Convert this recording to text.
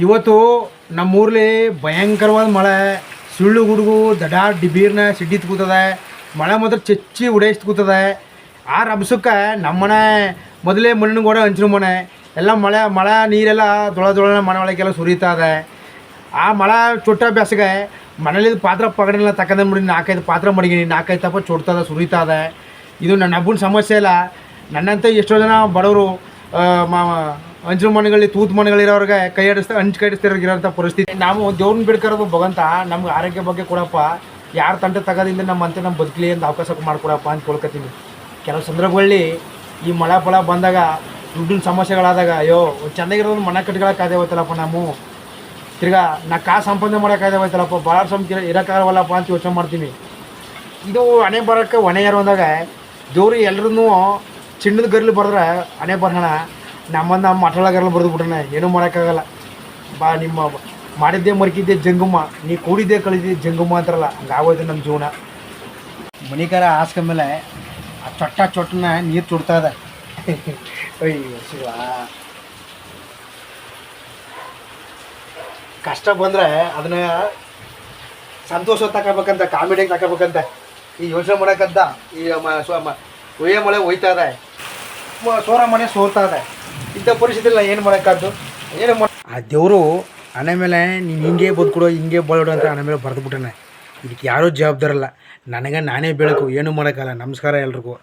ಇವತ್ತು ನಮ್ಮೂರ್ಲಿ ಭಯಂಕರವಾದ ಮಳೆ, ಸುಳ್ಳು ಗುಡುಗು ದಡ ಡಿಬೀರ್ನ ಸಿಡ್ಡಿತ್ ಕೂತದೆ. ಮಳೆ ಮಾತ್ರ ಚೆಚ್ಚಿ ಉಡೈಸ್ತು ಕೂತದೆ. ಆ ರಭಸಕ್ಕೆ ನಮ್ಮನೆ ಮೊದಲೇ ಮಣ್ಣಿನ ಗೋಡೆ ಹಂಚಿನ ಮನೆ ಎಲ್ಲ ಮಳೆ ನೀರೆಲ್ಲ ದೊಳ ಮನೆ ಒಳಗೆಲ್ಲ ಸುರಿತಾ ಇದೆ. ಆ ಮಳೆ ಚೊಟ್ಟ ಬೇಸಿಗೆ ಮನೇಲಿ ಪಾತ್ರ ಪಗಡೆಲ್ಲ ತಗೊಂಡ್ಬಿಡಿ 4-5 ಪಾತ್ರ ಮಡಗಿನಿ, 4-5 ತಪ್ಪ ಚೊಡ್ತದೆ ಸುರಿತಾ ಇದೆ. ಇದು ನನ್ನ ಹಬ್ಬನ ಸಮಸ್ಯೆ ಇಲ್ಲ. ನನ್ನಂತ ಎಷ್ಟೋ ಜನ ಬಡವರು ಹಂಚಿನ ಮನೆಗಳಲ್ಲಿ ತೂತು ಮನೆಗಳಿರೋರಿಗೆ ಕೈ ಆಡಿಸ್ತಿರೋಂಥ ಪರಿಸ್ಥಿತಿ. ನಾವು ದೇವ್ರನ್ನ ಬಿಡ್ಕರೋದು ಭಗವಂತ ನಮ್ಗೆ ಆರೋಗ್ಯ ಬಗ್ಗೆ ಕೊಡಪ್ಪ, ಯಾರು ತಂಟೆ ತಗೋದಿಂದ ನಮ್ಮ ಬದುಕಲಿ ಅಂತ ಅವಕಾಶ ಮಾಡಿಕೊಡಪ್ಪ ಅಂತ ಕೊಳ್ಕೊತೀನಿ. ಕೆಲವು ಸಂದರ್ಭಗಳಲ್ಲಿ ಈ ಮಳೆ ಫಲ ಬಂದಾಗ ದುಡ್ಡಿನ ಸಮಸ್ಯೆಗಳಾದಾಗ ಅಯ್ಯೋ ಚೆನ್ನಾಗಿರೋದು ಮನೆ ಕಟ್ಕೊಳಕ್ಕಾದೆ ಹೋಯ್ತಲ್ಲಪ್ಪ, ನಾವು ತಿರ್ಗಾ ಕಾಸು ಸಂಪಾದನೆ ಮಾಡೋಕ್ಕಾದೆ ಹೋಯ್ತಲ್ಲಪ್ಪ, ಭಾಳ ಇರೋಕ್ಕಾಗವಲ್ಲಪ್ಪ ಅಂತ ಯೋಚನೆ ಮಾಡ್ತೀನಿ. ಇದು ಹಣೆ ಬರೋಕ್ಕೆ ಹೊಣೆ ಯಾರು ಅಂದಾಗ ದೇವ್ರು ಎಲ್ಲರೂ ಚಿನ್ನದ ಗರ್ಲಿ ಬರೆದ್ರೆ ಹಣೆ ಬರೋಣ, ನಮ್ಮ ಮಠಳ ಗರ್ಲು ಬರೆದು ಬಿಟ್ರೆ ಏನೂ ಮಾಡೋಕ್ಕಾಗಲ್ಲ. ನಿಮ್ಮ ಮಾಡಿದ್ದೇ ಮರ್ಕಿದ್ದೆ ಜಂಗಮ್ಮ, ನೀ ಕೂಡಿದ್ದೇ ಕಳಿದ್ದೆ ಜಂಗಮ್ಮ ಅಂತಾರಲ್ಲ, ಹಂಗಾಗೋಯ್ತು ನಮ್ಮ ಜೀವನ. ಮನಿಕರ ಹಾಸ್ಕೊಂಡ್ಮೇಲೆ ಆ ಚೊಟ್ಟನ ನೀರು ಚುಡ್ತಾ ಇದೆ. ಅಯ್ಯೋ ಶಿವ, ಕಷ್ಟ ಬಂದರೆ ಅದನ್ನ ಸಂತೋಷ ತಗೋಬೇಕಂತ, ಕಾಮಿಡಿಯಾಗಿ ತಗೋಬೇಕಂತ ಈ ಯೋಚನೆ ಮಾಡೋಕ್ಕಂತ ಈ ಒಯ್ಯ ಮಳೆ ಹೋಯ್ತಾ ಇದೆ, ಸೋರ ಮನೆ ಸೋರ್ತಾ ಇದೆ. ಇಂಥ ಪರಿಸ್ಥಿತಿಯಲ್ಲಿ ಏನು ಮಾಡೋಕ್ಕಾದ್ದು, ಏನು ಆ ದೇವರು ಹಣೆ ಮೇಲೆ ನೀನು ಹಿಂಗೆ ಬದುಕೊಡು ಹಿಂಗೆ ಬಾಳೋಡು ಅಂತ ಹಣೆ ಮೇಲೆ ಬರೆದು ಬಿಟ್ಟಾನೆ. ಇದಕ್ಕೆ ಯಾರೂ ಜವಾಬ್ದಾರಲ್ಲ, ನನಗೆ ನಾನೇ ಬೆಳಕು, ಏನೂ ಮಾಡೋಕ್ಕಲ್ಲ. ನಮಸ್ಕಾರ ಎಲ್ರಿಗೂ.